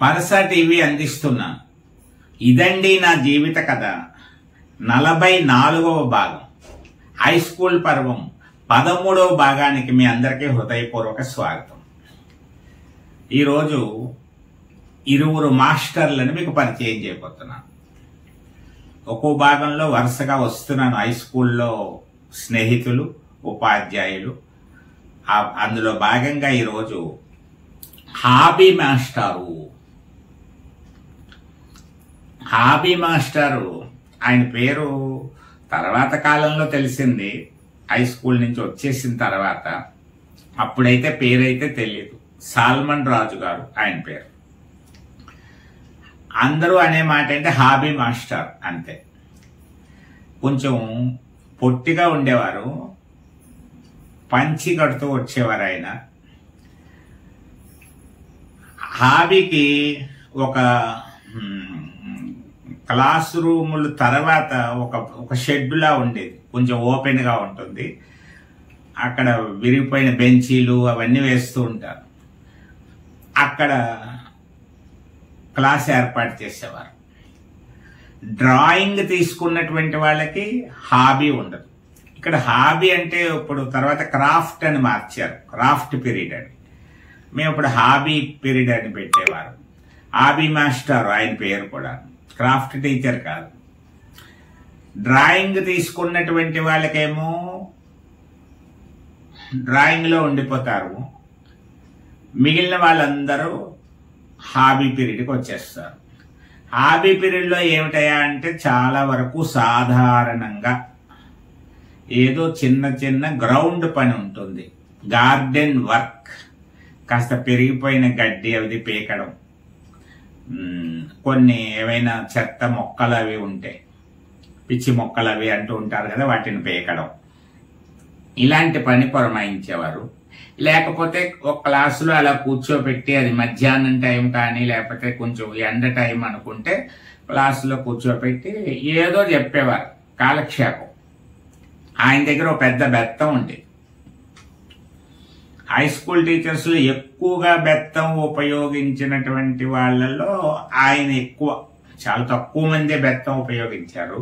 Parasa TV అందిస్తున్నాను. ఇదండి నా జీవిత కథ 44వ భాగం, హై స్కూల్ పర్వం 13వ భాగానికి మీ అందరికీ హృదయపూర్వక స్వాగతం. ఈరోజు ఇరువురు మాస్టర్లను మీకు పరిచయం చేయబోతున్నాను. ఒక్కో భాగంలో వరుసగా వస్తున్నాను. హై స్కూల్లో స్నేహితులు, ఉపాధ్యాయులు. అందులో భాగంగా ఈరోజు హాబీ మాస్టారు ఆయన పేరు తర్వాత కాలంలో తెలిసింది, హై స్కూల్ నుంచి వచ్చేసిన తర్వాత. అప్పుడైతే పేరైతే తెలియదు. సాల్మన్ రాజు గారు ఆయన పేరు. అందరూ అనే మాట అంటే హాబీ మాస్టర్ అంతే. కొంచెం పొట్టిగా ఉండేవారు, పంచి కడుతూ వచ్చేవారు ఆయన. హాబీకి ఒక క్లాస్ రూములు తర్వాత ఒక షెడ్లా ఉండేది, కొంచెం ఓపెన్ గా ఉంటుంది. అక్కడ విరిగిపోయిన బెంచీలు అవన్నీ వేస్తూ ఉంటారు. అక్కడ క్లాస్ ఏర్పాటు చేసేవారు. డ్రాయింగ్ తీసుకున్నటువంటి వాళ్ళకి హాబీ ఉండదు. ఇక్కడ హాబీ అంటే ఇప్పుడు తర్వాత క్రాఫ్ట్ అని మార్చారు, క్రాఫ్ట్ పీరియడ్ అని. మేము ఇప్పుడు హాబీ పీరియడ్ అని పెట్టేవారు. హాబీ మాస్టర్ ఆయన పేరు కూడా, క్రాఫ్ట్ టీచర్ కాదు. డ్రాయింగ్ తీసుకున్నటువంటి వాళ్ళకేమో డ్రాయింగ్ లో ఉండిపోతారు. మిగిలిన వాళ్ళందరూ హాబీ పీరియడ్కి వచ్చేస్తారు. హాబీ పీరియడ్లో ఏమిటయా అంటే చాలా వరకు సాధారణంగా ఏదో చిన్న చిన్న గ్రౌండ్ పని ఉంటుంది. గార్డెన్ వర్క్, కాస్త పెరిగిపోయిన గడ్డి అవి పీకడం, కొన్ని ఏవైనా చెత్త మొక్కలు అవి ఉంటే, పిచ్చి మొక్కలు అవి అంటూ ఉంటారు కదా, వాటిని పీకడం, ఇలాంటి పని పురమాయించేవారు. లేకపోతే ఒక క్లాసులో అలా కూర్చోబెట్టి, అది మధ్యాహ్నం టైం కానీ లేకపోతే కొంచెం ఎండ టైం అనుకుంటే క్లాసులో కూర్చోబెట్టి ఏదో చెప్పేవారు, కాలక్షేపం. ఆయన దగ్గర ఒక పెద్ద బెత్తం ఉండేది. హై స్కూల్ టీచర్స్ లో ఎక్కువగా బెత్తం ఉపయోగించినటువంటి వాళ్ళలో ఆయన ఎక్కువ. చాలా తక్కువ మందే బెత్తం ఉపయోగించారు.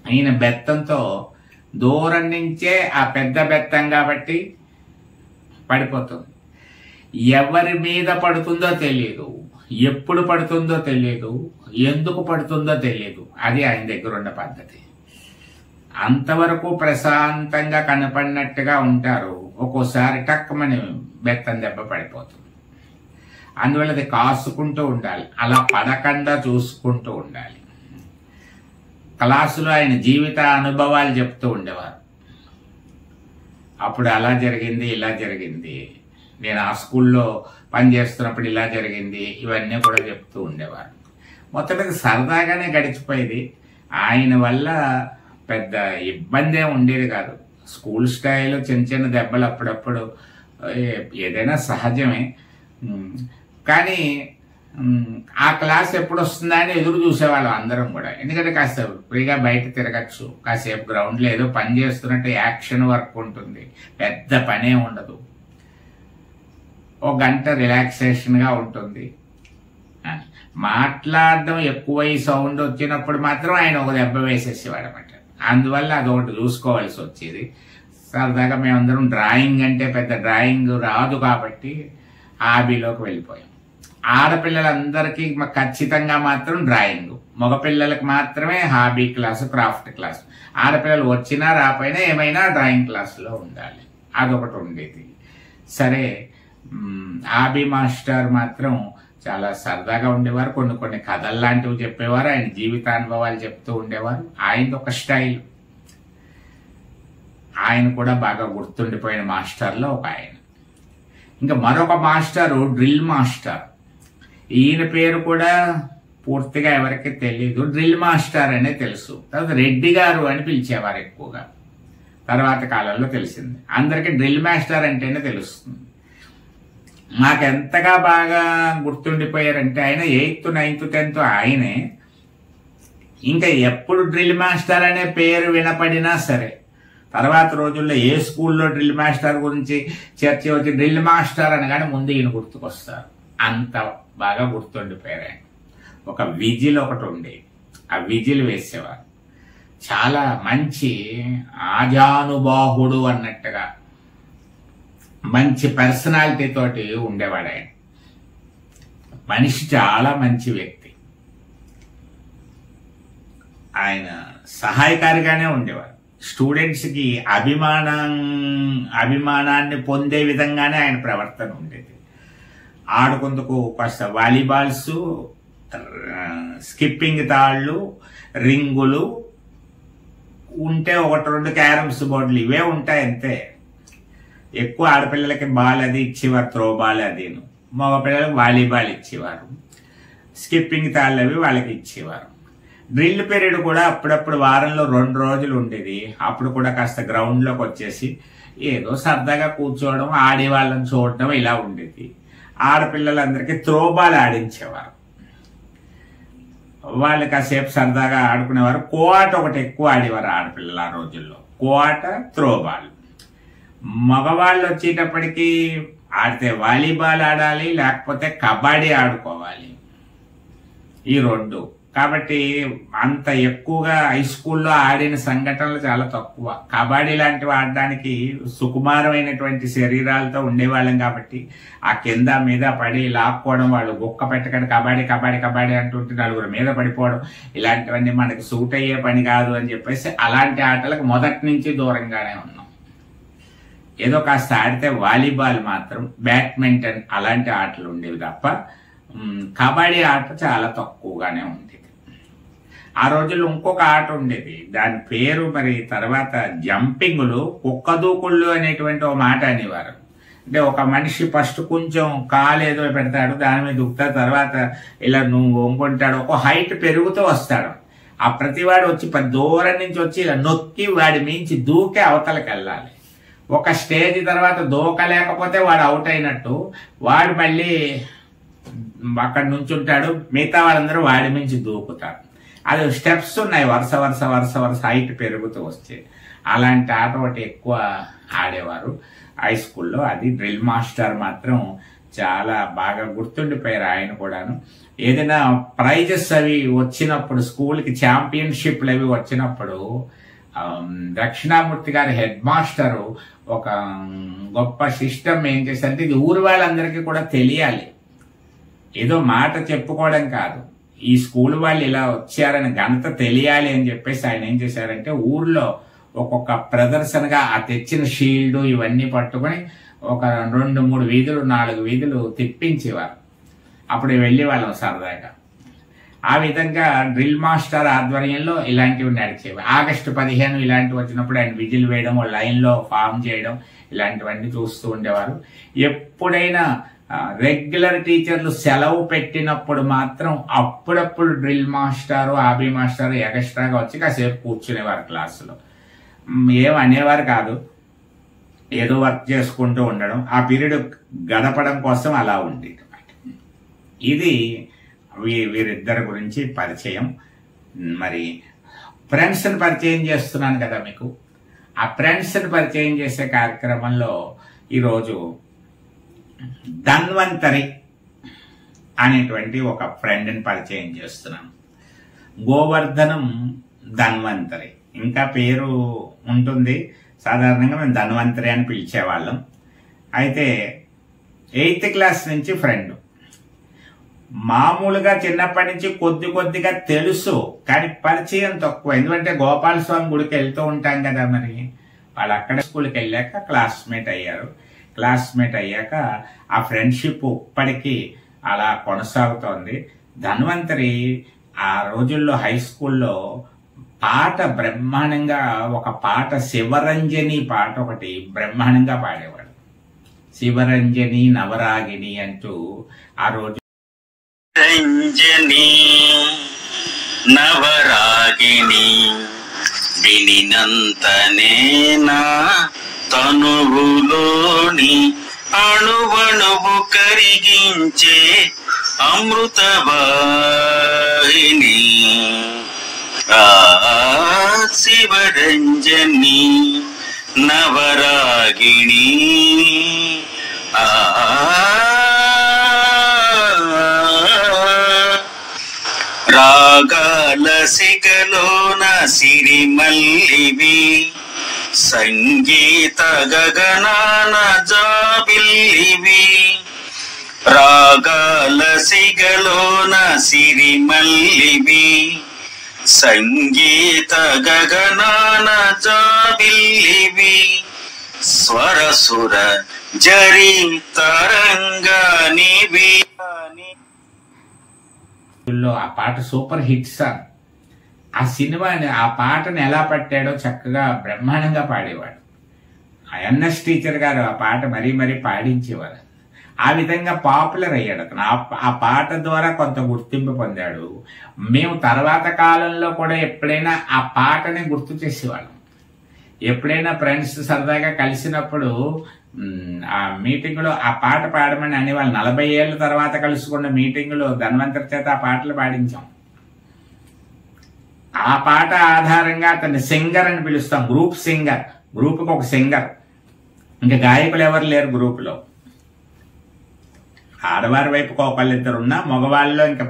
ఆయన బెత్తంతో దూరం నుంచే, ఆ పెద్ద బెత్తం కాబట్టి పడిపోతుంది. ఎవరి మీద పడుతుందో తెలియదు, ఎప్పుడు పడుతుందో తెలియదు, ఎందుకు పడుతుందో తెలియదు. అది ఆయన దగ్గర ఉన్న పద్ధతి. అంతవరకు ప్రశాంతంగా కనపడినట్టుగా ఉంటారు. ఒక్కోసారి టక్కుమని బెత్తం దెబ్బ పడిపోతుంది. అందువల్ల అది కాసుకుంటూ ఉండాలి, అలా పడకుండా చూసుకుంటూ ఉండాలి. క్లాసులో ఆయన జీవిత అనుభవాలు చెప్తూ ఉండేవారు. అప్పుడు అలా జరిగింది, ఇలా జరిగింది, నేను ఆ స్కూల్లో పనిచేస్తున్నప్పుడు ఇలా జరిగింది, ఇవన్నీ కూడా చెప్తూ ఉండేవారు. మొత్తం మీద సరదాగానే గడిచిపోయేది. ఆయన వల్ల పెద్ద ఇబ్బందే ఉండేది కాదు. స్కూల్ స్టైల్ చిన్న చిన్న దెబ్బలు అప్పుడప్పుడు ఏదైనా సహజమే. కానీ ఆ క్లాస్ ఎప్పుడు వస్తుందా అని ఎదురు చూసేవాళ్ళం అందరం కూడా. ఎందుకంటే కాస్త ఫ్రీగా బయట తిరగచ్చు, కాసేపు గ్రౌండ్లో ఏదో పని చేస్తున్నట్టు యాక్షన్ వర్క్ ఉంటుంది, పెద్ద పనే ఉండదు, ఒక గంట రిలాక్సేషన్గా ఉంటుంది. మాట్లాడడం ఎక్కువై సౌండ్ వచ్చినప్పుడు మాత్రం ఆయన ఒక దెబ్బ వేసేసేవాడు అన్నమాట. అందువల్ల అదొకటి చూసుకోవాల్సి వచ్చేది. సరదాగా మేమందరం డ్రాయింగ్ అంటే పెద్ద డ్రాయింగ్ రాదు కాబట్టి హాబీలోకి వెళ్ళిపోయాం. ఆడపిల్లలందరికీ ఖచ్చితంగా మాత్రం డ్రాయింగ్, మగపిల్లలకు మాత్రమే హాబీ క్లాసు, క్రాఫ్ట్ క్లాసు. ఆడపిల్లలు వచ్చినా రాపోయినా ఏమైనా డ్రాయింగ్ క్లాసులో ఉండాలి, అదొకటి ఉండేది. సరే, హాబీ మాస్టర్ మాత్రం చాలా సరదాగా ఉండేవారు. కొన్ని కొన్ని కథలు లాంటివి చెప్పేవారు, ఆయన జీవితానుభవాలు చెప్తూ ఉండేవారు. ఆయనది ఒక స్టైల్. ఆయన కూడా బాగా గుర్తుండిపోయిన మాస్టర్లో ఒక ఆయన. ఇంకా మరొక మాస్టరు డ్రిల్ మాస్టర్. ఈయన పేరు కూడా పూర్తిగా ఎవరికి తెలీదు. డ్రిల్ మాస్టర్ అనే తెలుసు. తర్వాత రెడ్డి గారు అని పిలిచేవారు ఎక్కువగా. తర్వాత కాలంలో తెలిసింది. అందరికీ డ్రిల్ మాస్టర్ అంటేనే తెలుస్తుంది. మాకెంతగా బాగా గుర్తుండిపోయారంటే ఆయన 8th, 9th, 10th ఆయనే. ఇంకా ఎప్పుడు డ్రిల్ మాస్టర్ అనే పేరు వినపడినా సరే తర్వాత రోజుల్లో ఏ స్కూల్లో డ్రిల్ మాస్టర్ గురించి చర్చ వచ్చి డ్రిల్ మాస్టర్ అనగానే ముందు ఈయన గుర్తుకొస్తారు. అంత బాగా గుర్తుండిపోయారు ఆయన. ఒక విజిల్ ఒకటి ఉండేది. ఆ విజిల్ వేసేవారు. చాలా మంచి ఆజానుబాహుడు అన్నట్టుగా మంచి పర్సనాలిటీ తోటి ఉండేవాడు ఆయన. మనిషి చాలా మంచి వ్యక్తి. ఆయన సహాయకారిగానే ఉండేవారు. స్టూడెంట్స్ కి అభిమానాన్ని పొందే విధంగానే ఆయన ప్రవర్తన ఉండేది. ఆడుకుందుకు కాస్త వాలీబాల్స్, స్కిప్పింగ్ తాళ్లు, రింగులు ఉంటే 1-2 క్యారమ్స్ బోర్డులు ఇవే ఉంటాయి అంతే. ఎక్కువ ఆడపిల్లలకి బాల్ అది ఇచ్చేవారు, త్రో బాల్ అదిను. మగ పిల్లలకు వాలీబాల్ ఇచ్చేవారు. స్కిప్పింగ్ తాళ్ళు అవి వాళ్ళకి ఇచ్చేవారు. డ్రిల్ పీరియడ్ కూడా అప్పుడప్పుడు వారంలో 2 రోజులు ఉండేది. అప్పుడు కూడా కాస్త గ్రౌండ్లోకి వచ్చేసి ఏదో సరదాగా కూర్చోవడం, ఆడే వాళ్ళని చూడటం ఇలా ఉండేది. ఆడపిల్లలందరికీ త్రోబాల్ ఆడించేవారు. వాళ్ళు కాసేపు సరదాగా ఆడుకునేవారు. కోఆట ఒకటి ఎక్కువ ఆడేవారు ఆడపిల్లలు ఆ రోజుల్లో. కోఆట, త్రోబాల్. మగవాళ్ళు వచ్చేటప్పటికి ఆడితే వాలీబాల్ ఆడాలి, లేకపోతే కబడ్డీ ఆడుకోవాలి. ఈ 2. కాబట్టి అంత ఎక్కువగా హై స్కూల్లో ఆడిన సంఘటనలు చాలా తక్కువ. కబడ్డీ లాంటివి ఆడడానికి సుకుమారమైనటువంటి శరీరాలతో ఉండేవాళ్ళం కాబట్టి ఆ కింద మీద పడి లాక్కోవడం, వాళ్ళు గుక్క పెట్టకండి కబడ్డీ కబడ్డీ కబడ్డీ అంటుంటే 4 మీద పడిపోవడం, ఇలాంటివన్నీ మనకి సూట్ అయ్యే పని కాదు అని చెప్పేసి అలాంటి ఆటలకు మొదటి నుంచి దూరంగానే ఉన్నాం. ఏదో కాస్త ఆడితే వాలీబాల్ మాత్రం, బ్యాడ్మింటన్ అలాంటి ఆటలు ఉండేవి తప్ప కబడ్డీ ఆట చాలా తక్కువగానే ఉండేది. ఆ రోజుల్లో ఇంకొక ఆట ఉండేది. దాని పేరు మరి తర్వాత జంపింగులు, కుక్క దూకుళ్ళు అనేటువంటి ఒక మాట అనేవారు. అంటే ఒక మనిషి ఫస్ట్ కొంచెం కాలు ఏదో పెడతాడు, దాని మీద దూకుతాడు, తర్వాత ఇలా నువ్వు వంగుంటాడు, ఒక హైట్ పెరుగుతూ వస్తాడు. ఆ ప్రతివాడు వచ్చి దూరం నుంచి వచ్చి ఇలా నొక్కి వాడి మించి దూకే అవతలకి వెళ్ళాలి. ఒక స్టేజ్ తర్వాత దూకలేకపోతే వాడు అవుట్ అయినట్టు. వాడు మళ్ళీ అక్కడ నుంచి ఉంటాడు, మిగతా వాళ్ళందరూ వాడి మించి దూకుతారు. అది స్టెప్స్ ఉన్నాయి, వరుస వరుస వరుస వరుస హైట్ పెరుగుతూ వస్తే. అలాంటి ఆట ఒకటి ఎక్కువ ఆడేవారు హై స్కూల్లో. అది డ్రిల్ మాస్టర్ మాత్రం చాలా బాగా గుర్తుండిపోయారు ఆయన కూడాను. ఏదైనా ప్రైజెస్ అవి వచ్చినప్పుడు, స్కూల్కి ఛాంపియన్షిప్లు అవి వచ్చినప్పుడు దక్షిణామూర్తి గారి హెడ్ మాస్టరు ఒక గొప్ప సిస్టమ్ ఏం చేశారంటే, ఇది ఊరి వాళ్ళందరికీ కూడా తెలియాలి, ఏదో మాట చెప్పుకోవడం కాదు, ఈ స్కూల్ వాళ్ళు ఇలా వచ్చారని ఘనత తెలియాలి అని చెప్పేసి ఆయన ఏం చేశారంటే ఊర్లో ఒక్కొక్క ప్రదర్శనగా ఆ తెచ్చిన షీల్డ్ ఇవన్నీ పట్టుకొని ఒక 2-3 వీధులు 4 వీధులు తిప్పించేవారు. అప్పుడు వెళ్ళి వాళ్ళం సరదాగా. ఆ విధంగా డ్రిల్ మాస్టర్ ఆధ్వర్యంలో ఇలాంటివి నడిచేవి. ఆగస్టు 15 ఇలాంటివి వచ్చినప్పుడు ఆయన విజిల్ వేయడం, లైన్లో ఫామ్ చేయడం, ఇలాంటివన్నీ చూస్తూ ఉండేవారు. ఎప్పుడైనా రెగ్యులర్ టీచర్లు సెలవు పెట్టినప్పుడు మాత్రం అప్పుడప్పుడు డ్రిల్ మాస్టారు, ఆబీ మాస్టారు ఎక్స్ట్రాగా వచ్చి కాసేపు కూర్చునేవారు క్లాసులో. ఏమనేవారు కాదు, ఏదో వర్క్ చేసుకుంటూ ఉండడం, ఆ పీరియడ్ గడపడం కోసం అలా ఉండేది. ఇది వీరిద్దరి గురించి పరిచయం. మరి ఫ్రెండ్స్ని పరిచయం చేస్తున్నాను కదా మీకు. ఆ ఫ్రెండ్స్ని పరిచయం చేసే కార్యక్రమంలో ఈరోజు ధన్వంతరి అనేటువంటి ఒక ఫ్రెండ్ని పరిచయం చేస్తున్నాను. గోవర్ధనం ధన్వంతరి, ఇంకా పేరు ఉంటుంది, సాధారణంగా మేము ధన్వంతరి అని పిలిచేవాళ్ళం. అయితే 8th క్లాస్ నుంచి ఫ్రెండ్. మామూలుగా చిన్నప్పటి నుంచి కొద్దిగా తెలుసు, కానీ పరిచయం తక్కువ. ఎందుకంటే గోపాలస్వామి గుడికి వెళ్తూ ఉంటాం కదా, మరి వాళ్ళు అక్కడ స్కూల్కి వెళ్ళాక క్లాస్మేట్ అయ్యారు. క్లాస్మేట్ అయ్యాక ఆ ఫ్రెండ్షిప్ ఇప్పటికీ అలా కొనసాగుతోంది. ధన్వంతరి ఆ రోజుల్లో హై స్కూల్లో పాట బ్రహ్మాండంగా, ఒక పాట శివరంజని పాట ఒకటి బ్రహ్మాండంగా పాడేవాడు. శివరంజని నవరాగిణి అంటూ ఆ రోజు రంజని నవరాగిణి వినినంతనే నా తనువులోని అణువణువు కరిగించే అమృతవాహిని ఆ శివరంజని నవరాగిణి ఆ రాగాల సిగలోన సిరిమల్లివి సంగీత గగనాన జాబిల్లివి రాగాల సిగలోన సిరిమల్లివి సంగీత గగనాన జాబిల్లివి స్వరసుర జరి తరంగానివి. ఆ పాట సూపర్ హిట్ సాంగ్. ఆ సినిమాని ఆ పాటను ఎలా పట్టాడో చక్కగా బ్రహ్మాండంగా పాడేవాడు. ఆ ఎన్ఎస్ టీచర్ గారు ఆ పాట మరీ మరీ పాడించేవారు. ఆ విధంగా పాపులర్ అయ్యాడు అతను. ఆ పాట ద్వారా కొంత గుర్తింపు పొందాడు. మేము తర్వాత కాలంలో కూడా ఎప్పుడైనా ఆ పాటని గుర్తు చేసేవాళ్ళం. ఎప్పుడైనా ఫ్రెండ్స్ సరదాగా కలిసినప్పుడు ఆ మీటింగ్ లో ఆ పాట పాడమని అనేవాళ్ళు. 40 ఏళ్ళ తర్వాత కలుసుకున్న మీటింగ్ లో ధన్వంతరి చేత ఆ పాటలు పాడించాం. ఆ పాట ఆధారంగా అతన్ని సింగర్ అని పిలుస్తాం. Group singer. గ్రూప్కి ఒక సింగర్. ఇంకా గాయకులు ఎవరు లేరు గ్రూప్ లో. ఆడవారి వైపుకి ఒకళ్ళిద్దరు ఉన్నా, మగవాళ్ళలో ఇంకా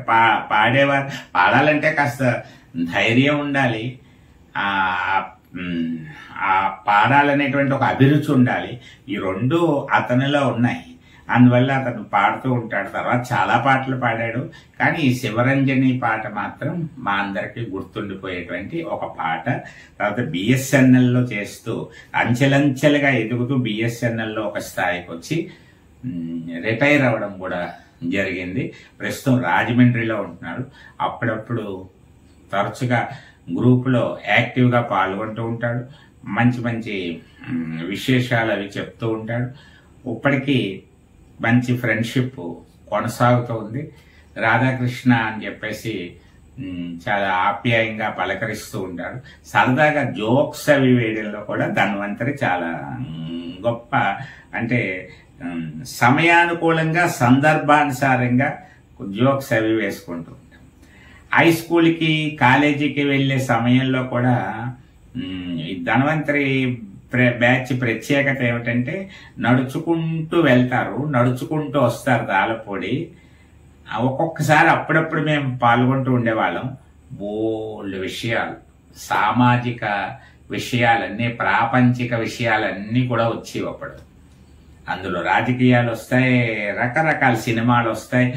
పాడేవారు. పాడాలంటే కాస్త ధైర్యం ఉండాలి, ఆ పాడాలనేటువంటి ఒక అభిరుచి ఉండాలి. ఈ రెండు అతనిలో ఉన్నాయి. అందువల్ల అతను పాడుతూ ఉంటాడు. తర్వాత చాలా పాటలు పాడాడు. కానీ ఈ శివరంజని పాట మాత్రం మా అందరికీ గుర్తుండిపోయేటువంటి ఒక పాట. తర్వాత బిఎస్ఎన్ఎల్లో చేస్తూ అంచెలంచెలుగా ఎదుగుతూ బిఎస్ఎన్ఎల్లో ఒక స్థాయికి వచ్చి రిటైర్ అవ్వడం కూడా జరిగింది. ప్రస్తుతం రాజమండ్రిలో ఉంటున్నాడు. అప్పుడప్పుడు తరచుగా గ్రూపులో యాక్టివ్గా పాల్గొంటూ ఉంటాడు. మంచి మంచి విశేషాలు అవి చెప్తూ ఉంటాడు. ఇప్పటికీ మంచి ఫ్రెండ్షిప్ కొనసాగుతూ ఉంది. రాధాకృష్ణ అని చెప్పేసి చాలా ఆప్యాయంగా పలకరిస్తూ ఉంటాడు. సరదాగా జోక్స్ అవి వేయడంలో కూడా ధన్వంతరి చాలా గొప్ప, అంటే సమయానుకూలంగా సందర్భానుసారంగా జోక్స్ అవి వేసుకుంటూ ఉంటాం. హై స్కూల్కి కాలేజీకి వెళ్ళే సమయంలో కూడా ఈ ధన్వంతరి బ్యాచ్ ప్రత్యేకత ఏమిటంటే నడుచుకుంటూ వెళ్తారు, నడుచుకుంటూ వస్తారు తాళపొడి. ఒక్కొక్కసారి అప్పుడప్పుడు మేము పాల్గొంటూ ఉండేవాళ్ళం. బోల్డ్ విషయాలు, సామాజిక విషయాలన్నీ, ప్రాపంచిక విషయాలన్నీ కూడా వచ్చేవి అప్పుడు. అందులో రాజకీయాలు వస్తాయి, రకరకాల సినిమాలు వస్తాయి,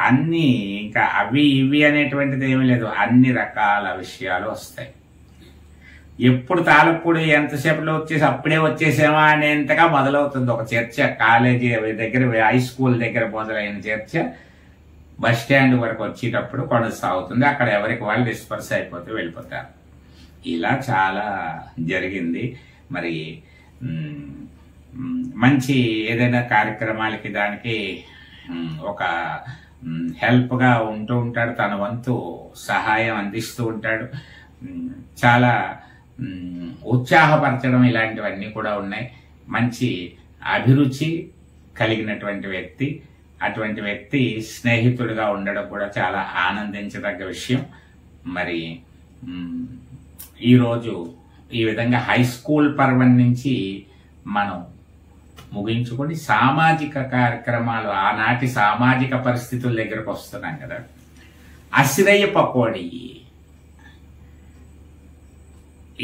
అన్నీ. ఇంకా అవి ఇవి అనేటువంటిది ఏమీ లేదు, అన్ని రకాల విషయాలు వస్తాయి. ఎప్పుడు తాళపూడి ఎంతసేపులో వచ్చేసి అప్పుడే వచ్చేసామా అనేంతగా మొదలవుతుంది ఒక చర్చ. కాలేజీ దగ్గర, హై స్కూల్ దగ్గర మొదలైన చర్చ బస్ స్టాండ్ వరకు వచ్చేటప్పుడు కొనసాగుతుంది. అక్కడ ఎవరికి వాళ్ళు డిస్పర్స్ అయిపోతే వెళ్ళిపోతారు. ఇలా చాలా జరిగింది. మరి మంచి ఏదైనా కార్యక్రమాలకి దానికి ఒక హెల్ప్గా ఉంటూ ఉంటాడు. తన వంతు సహాయం అందిస్తూ ఉంటాడు. చాలా ఉత్సాహపరచడం ఇలాంటివన్నీ కూడా ఉన్నాయి. మంచి అభిరుచి కలిగినటువంటి వ్యక్తి. అటువంటి వ్యక్తి స్నేహితుడిగా ఉండడం కూడా చాలా ఆనందించదగ్గ విషయం. మరి ఈరోజు ఈ విధంగా హై స్కూల్ పర్వం నుంచి మనం ముగించుకొని సామాజిక కార్యక్రమాలు, ఆనాటి సామాజిక పరిస్థితుల దగ్గరకు వస్తున్నాం కదా. అసిరయ్య పకోడీ,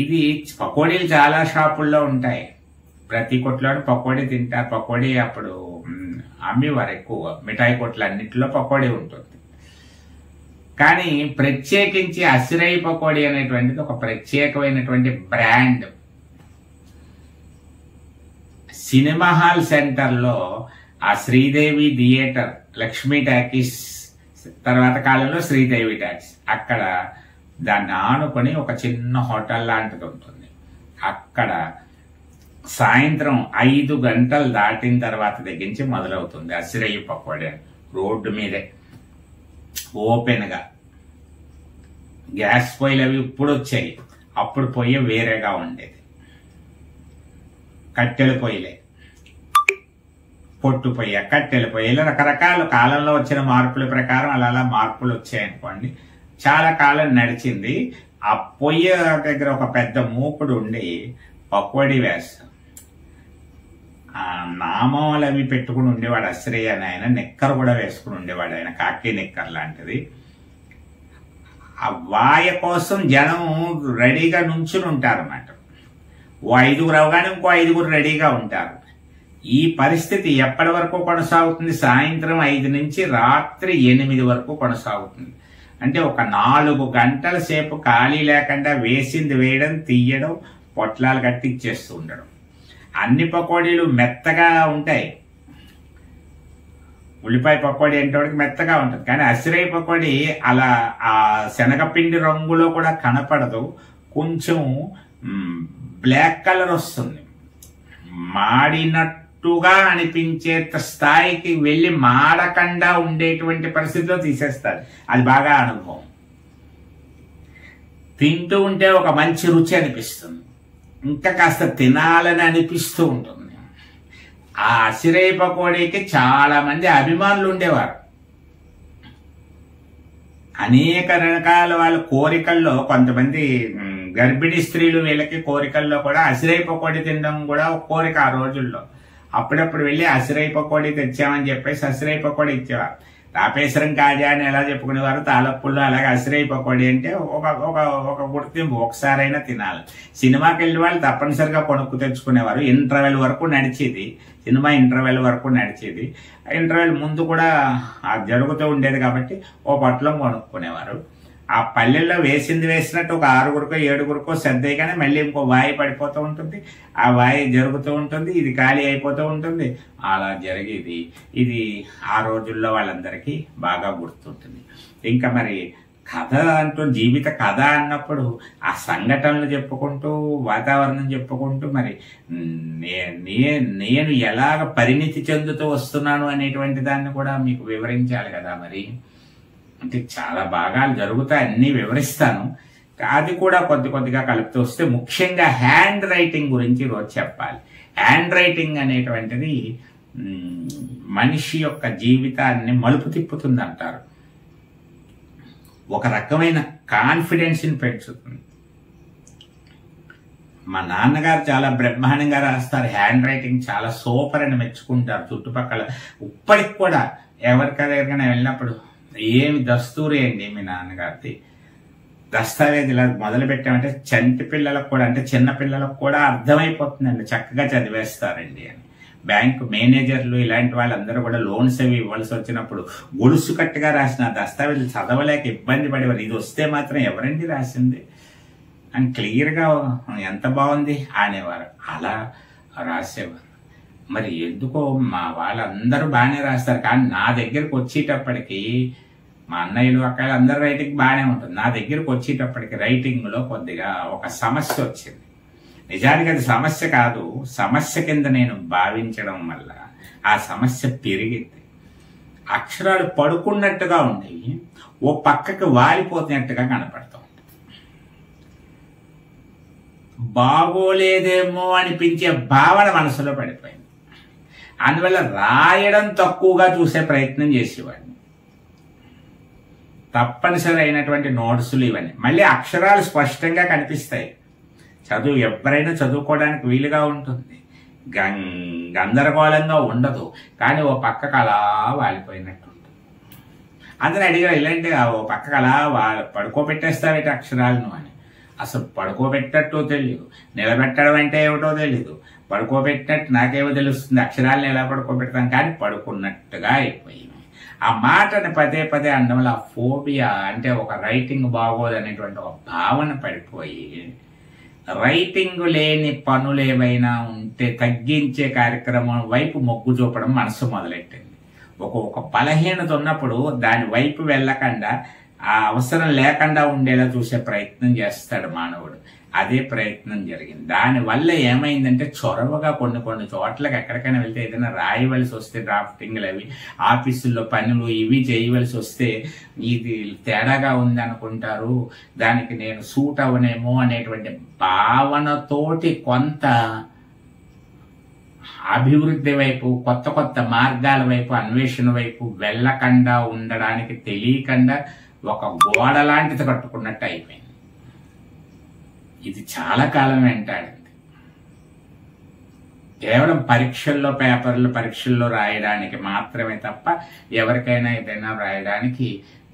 ఇది పకోడీలు చాలా షాపుల్లో ఉంటాయి. ప్రతి కొట్లోని పకోడీ తింటారు. పకోడీ అప్పుడు అమ్మేవారు ఎక్కువ. మిఠాయి కొట్లు అన్నింటిలో పకోడీ ఉంటుంది. కానీ ప్రత్యేకించి అసిరయ్య పకోడీ అనేటువంటిది ఒక ప్రత్యేకమైనటువంటి బ్రాండ్. సినిమా హాల్ సెంటర్లో ఆ శ్రీదేవి థియేటర్, లక్ష్మీ టాకీస్, తర్వాత కాలంలో శ్రీదేవి టాకీస్, అక్కడ దాన్ని ఆనుకొని ఒక చిన్న హోటల్ లాంటిది ఉంటుంది. అక్కడ సాయంత్రం 5 గంటలు దాటిన తర్వాత దగ్గరించి మొదలవుతుంది అసిరయ్య పకోడీ. రోడ్డు మీదే ఓపెన్గా గ్యాస్ పొయ్యిలు అవి ఇప్పుడు వచ్చాయి, అప్పుడు పొయ్యి వేరేగా ఉండేది, కట్టెల పొయ్యిలే, పొట్టు పొయ్యి, కట్టెల పొయ్యిలు, రకరకాల కాలంలో వచ్చిన మార్పుల ప్రకారం అలా మార్పులు వచ్చాయనుకోండి. చాలా కాలం నడిచింది. ఆ పొయ్యి దగ్గర ఒక పెద్ద మూకుడు ఉండి పకోడీ వేస్తాం, నామాలు అవి పెట్టుకుని ఉండేవాడు అశ్రయ్య అని. ఆయన నిక్కర్ కూడా వేసుకుని ఉండేవాడు, ఆయన కాకి నిక్కర్ లాంటిది. ఆ వాయ కోసం జనం రెడీగా నుంచుని ఉంటారు అన్నమాట. ఓ 5గురు అవగానే ఇంకో 5గురు రెడీగా ఉంటారు. ఈ పరిస్థితి ఎప్పటి వరకు కొనసాగుతుంది? సాయంత్రం 5 నుంచి రాత్రి 8 వరకు కొనసాగుతుంది. అంటే ఒక 4 గంటల సేపు ఖాళీ లేకుండా వేసింది వేయడం, తీయడం, పొట్లాలు కట్టి ఇచ్చేస్తూ ఉండడం. అన్ని పకోడీలు మెత్తగా ఉంటాయి. ఉల్లిపాయ పకోడీ అంటే మెత్తగా ఉంటుంది, కానీ అసిరై పకోడీ అలా ఆ శనగపిండి రంగులో కూడా కనపడదు, కొంచెం బ్లాక్ కలర్ వస్తుంది. మాడినట్టుగా అనిపించే స్థాయికి వెళ్ళి మాడకుండా ఉండేటువంటి పరిస్థితిలో తీసేస్తారు. అది బాగా అనుభవం. తింటూ ఉంటే ఒక మంచి రుచి అనిపిస్తుంది, ఇంకా కాస్త తినాలని అనిపిస్తూ ఉంటుంది. ఆ అసిరై పకోడీకి చాలా మంది అభిమానులు ఉండేవారు. అనేక రకాల వాళ్ళ కోరికల్లో కొంతమంది గర్భిణీ స్త్రీలు వీళ్ళకి కోరికల్లో కూడా అసిరై పకోడీ తినడం కూడా ఒక కోరిక ఆ రోజుల్లో. అప్పుడప్పుడు వెళ్ళి అసిరై పకోడీ తెచ్చామని చెప్పేసి అసిరై పకోడీ ఇచ్చేవారు. రాపేశ్వరం కాజా అని ఎలా చెప్పుకునేవారు, తాళప్పుల్లో అలాగే అసిరై పకోడీ అంటే ఒక గుర్తింపు, ఒకసారైనా తినాలి. సినిమాకి వెళ్ళి వాళ్ళు తప్పనిసరిగా కొనుక్కు తెచ్చుకునేవారు. ఇంటర్వెల్ వరకు నడిచేది సినిమా, ఇంటర్వెల్ వరకు నడిచేది. ఇంటర్వెల్ ముందు కూడా జరుగుతూ ఉండేది కాబట్టి ఓ పొట్లం కొనుక్కునేవారు. ఆ పల్లెల్లో వేసింది వేసినట్టు ఒక 6గురికో 7గురికో సర్దేగానే మళ్ళీ ఇంకో వాయి పడిపోతూ ఉంటుంది, ఆ వాయి జరుగుతూ ఉంటుంది, ఇది ఖాళీ అయిపోతూ ఉంటుంది. అలా జరిగేది. ఇది ఆ రోజుల్లో వాళ్ళందరికీ బాగా గుర్తుంటుంది. ఇంకా మరి కథ అంటూ, జీవిత కథ అన్నప్పుడు ఆ సంఘటనలు చెప్పుకుంటూ, వాతావరణం చెప్పుకుంటూ, మరి నేను ఎలాగ పరిణితి చెందుతూ వస్తున్నాను అనేటువంటి దాన్ని కూడా మీకు వివరించాలి కదా. మరి అంటే చాలా భాగాలు జరుగుతాయి, అన్నీ వివరిస్తాను. అది కూడా కొద్దిగా కలుపుతూ వస్తే ముఖ్యంగా హ్యాండ్ రైటింగ్ గురించి రోజు చెప్పాలి. హ్యాండ్ రైటింగ్ అనేటువంటిది మనిషి యొక్క జీవితాన్ని మలుపు తిప్పుతుంది అంటారు. ఒక రకమైన కాన్ఫిడెన్స్ని పెంచుతుంది. మా నాన్నగారు చాలా బ్రహ్మాండంగా రాస్తారు, హ్యాండ్ రైటింగ్ చాలా సూపర్ అని మెచ్చుకుంటారు చుట్టుపక్కల. ఇప్పటికి కూడా ఎవరికైనా వెళ్ళినప్పుడు ఏమి దస్తూరి అండి మీ నాన్నగారిది, దస్తావేజ్ ఇలా మొదలు పెట్టామంటే చంటి పిల్లలకు కూడా, అంటే చిన్న పిల్లలకు కూడా అర్థమైపోతుందండి, చక్కగా చదివేస్తారండి అని. బ్యాంకు మేనేజర్లు ఇలాంటి వాళ్ళందరూ కూడా లోన్స్ అవి ఇవ్వాల్సి వచ్చినప్పుడు గొలుసు కట్టుగా రాసిన దస్తావేజ్ చదవలేక ఇబ్బంది పడేవారు. ఇది వస్తే మాత్రం ఎవరండి రాసింది అని క్లియర్గా ఎంత బాగుంది అనేవారు. అలా రాసేవారు. మరి ఎందుకో మా వాళ్ళందరూ బాగానే రాస్తారు, కానీ నా దగ్గరకు వచ్చేటప్పటికి మా అన్నయ్యలు అక్కలు అందరు రైటింగ్ బాగానే ఉంటుంది, నా దగ్గరకు వచ్చేటప్పటికి రైటింగ్లో కొద్దిగా ఒక సమస్య వచ్చింది. నిజానికి అది సమస్య కాదు, సమస్య కింద నేను భావించడం వల్ల ఆ సమస్య పెరిగింది. అక్షరాలు పడుకున్నట్టుగా ఉండేవి, ఓ పక్కకి వాలిపోతున్నట్టుగా కనపడుతూ ఉంటుంది. బాగోలేదేమో అనిపించే భావన మనసులో పడిపోయింది. అందువల్ల రాయడం తక్కువగా చూసే ప్రయత్నం చేసేవాడిని. తప్పనిసరి అయినటువంటి నోట్సులు ఇవన్నీ. మళ్ళీ అక్షరాలు స్పష్టంగా కనిపిస్తాయి, చదువు ఎవరైనా చదువుకోవడానికి వీలుగా ఉంటుంది, గందరగోళంగా ఉండదు, కానీ ఓ పక్కకు అలా వాలిపోయినట్టు ఉంటుంది. అందరూ అడిగారు, ఇలాంటి ఓ పక్కకు అలా పడుకోబెట్టేస్తావేటి అక్షరాలను అని. అసలు పడుకోబెట్టట్టు తెలియదు, నిలబెట్టడం అంటే ఏమిటో తెలీదు. పడుకోబెట్టినట్టు నాకేమో తెలుస్తుంది, అక్షరాలను ఎలా పడుకోబెడతాను, కానీ పడుకున్నట్టుగా అయిపోయింది. ఆ మాటని పదే పదే అనడం వల్ల ఆ ఫోబియా, అంటే ఒక రైటింగ్ బాగోదు అనేటువంటి ఒక భావన పడిపోయి, రైటింగ్ లేని పనులు ఏవైనా ఉంటే తగ్గించే కార్యక్రమం వైపు మొగ్గు చూపడం మనసు మొదలెట్టింది. ఒక బలహీనత ఉన్నప్పుడు దాని వైపు వెళ్ళకుండా, ఆ అవసరం లేకుండా ఉండేలా చూసే ప్రయత్నం చేస్తాడు మానవుడు. అదే ప్రయత్నం జరిగింది. దానివల్ల ఏమైందంటే చొరవగా కొన్ని చోట్లకి ఎక్కడికైనా వెళ్తే ఏదైనా రాయవలసి వస్తే డ్రాఫ్టింగ్లు అవి ఆఫీసుల్లో పనులు ఇవి చేయవలసి వస్తే ఇది తేడాగా ఉంది అనుకుంటారు, దానికి నేను సూట్ అవనేమో అనేటువంటి భావనతోటి కొంత అభివృద్ధి వైపు కొత్త మార్గాల వైపు అన్వేషణ వైపు వెళ్ళకుండా ఉండడానికి తెలియకుండా ఒక గోడ లాంటిది కట్టుకున్నట్టు అయిపోయింది. ఇది చాలా కాలం వెంటాడింది. కేవలం పరీక్షల్లో రాయడానికి మాత్రమే తప్ప ఎవరికైనా ఏదైనా రాయడానికి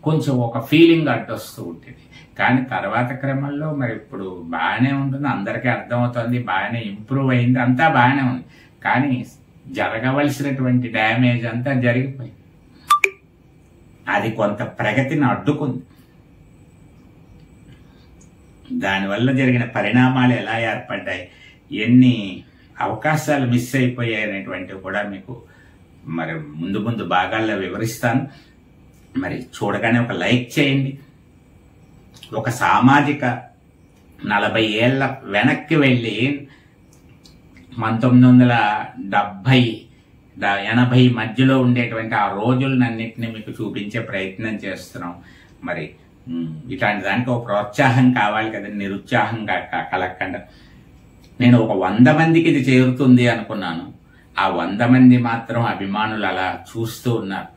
కొంచెం ఒక ఫీలింగ్ అడ్డొస్తూ ఉంటుంది. కానీ తర్వాత క్రమంలో మరి ఇప్పుడు బాగానే ఉంటుంది, అందరికీ అర్థమవుతుంది, బాగానే ఇంప్రూవ్ అయింది, అంతా బాగానే ఉంది. కానీ జరగవలసినటువంటి డ్యామేజ్ అంతా జరిగిపోయింది. అది కొంత ప్రగతిని అడ్డుకుంది. దానివల్ల జరిగిన పరిణామాలు ఎలా ఏర్పడ్డాయి, ఎన్ని అవకాశాలు మిస్ అయిపోయాయి అనేటువంటివి కూడా మీకు మరి ముందు భాగాల్లో వివరిస్తాను. మరి చూడగానే ఒక లైక్ చేయండి. ఒక సామాజిక 40 ఏళ్ల వెనక్కి వెళ్ళి 1970-80 మధ్యలో ఉండేటువంటి ఆ రోజులన్నింటినీ మీకు చూపించే ప్రయత్నం చేస్తున్నాం. మరి ఇట్లాంటి దానికి ఒక ప్రోత్సాహం కావాలి కదా, నిరుత్సాహంగా కలగకుండా. నేను ఒక 100 మందికి ఇది చేరుతుంది అనుకున్నాను. ఆ 100 మంది మాత్రం అభిమానులు అలా చూస్తూ ఉన్నారు.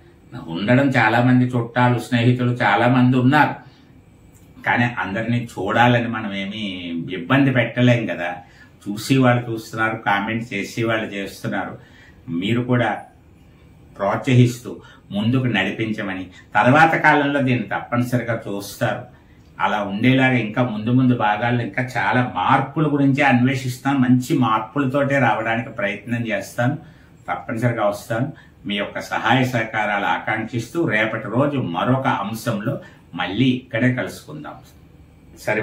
ఉండడం చాలా మంది చుట్టాలు స్నేహితులు చాలా మంది ఉన్నారు. కానీ అందరినీ చూడాలని మనం ఏమీ ఇబ్బంది పెట్టలేం కదా. చూసి వాళ్ళు చూస్తున్నారు, కామెంట్ చేసి వాళ్ళు చేస్తున్నారు. మీరు కూడా ప్రోత్సహిస్తూ ముందుకు నడిపించమని, తర్వాత కాలంలో దీన్ని తప్పనిసరిగా చూస్తారు. అలా ఉండేలాగా ఇంకా ముందు భాగాల్లో ఇంకా చాలా మార్పుల గురించి అన్వేషిస్తాను. మంచి మార్పులతోటే రావడానికి ప్రయత్నం చేస్తాను. తప్పనిసరిగా వస్తాను. మీ యొక్క సహాయ సహకారాలు ఆకాంక్షిస్తూ రేపటి రోజు మరొక అంశంలో మళ్ళీ ఇక్కడే కలుసుకుందాం. సరే.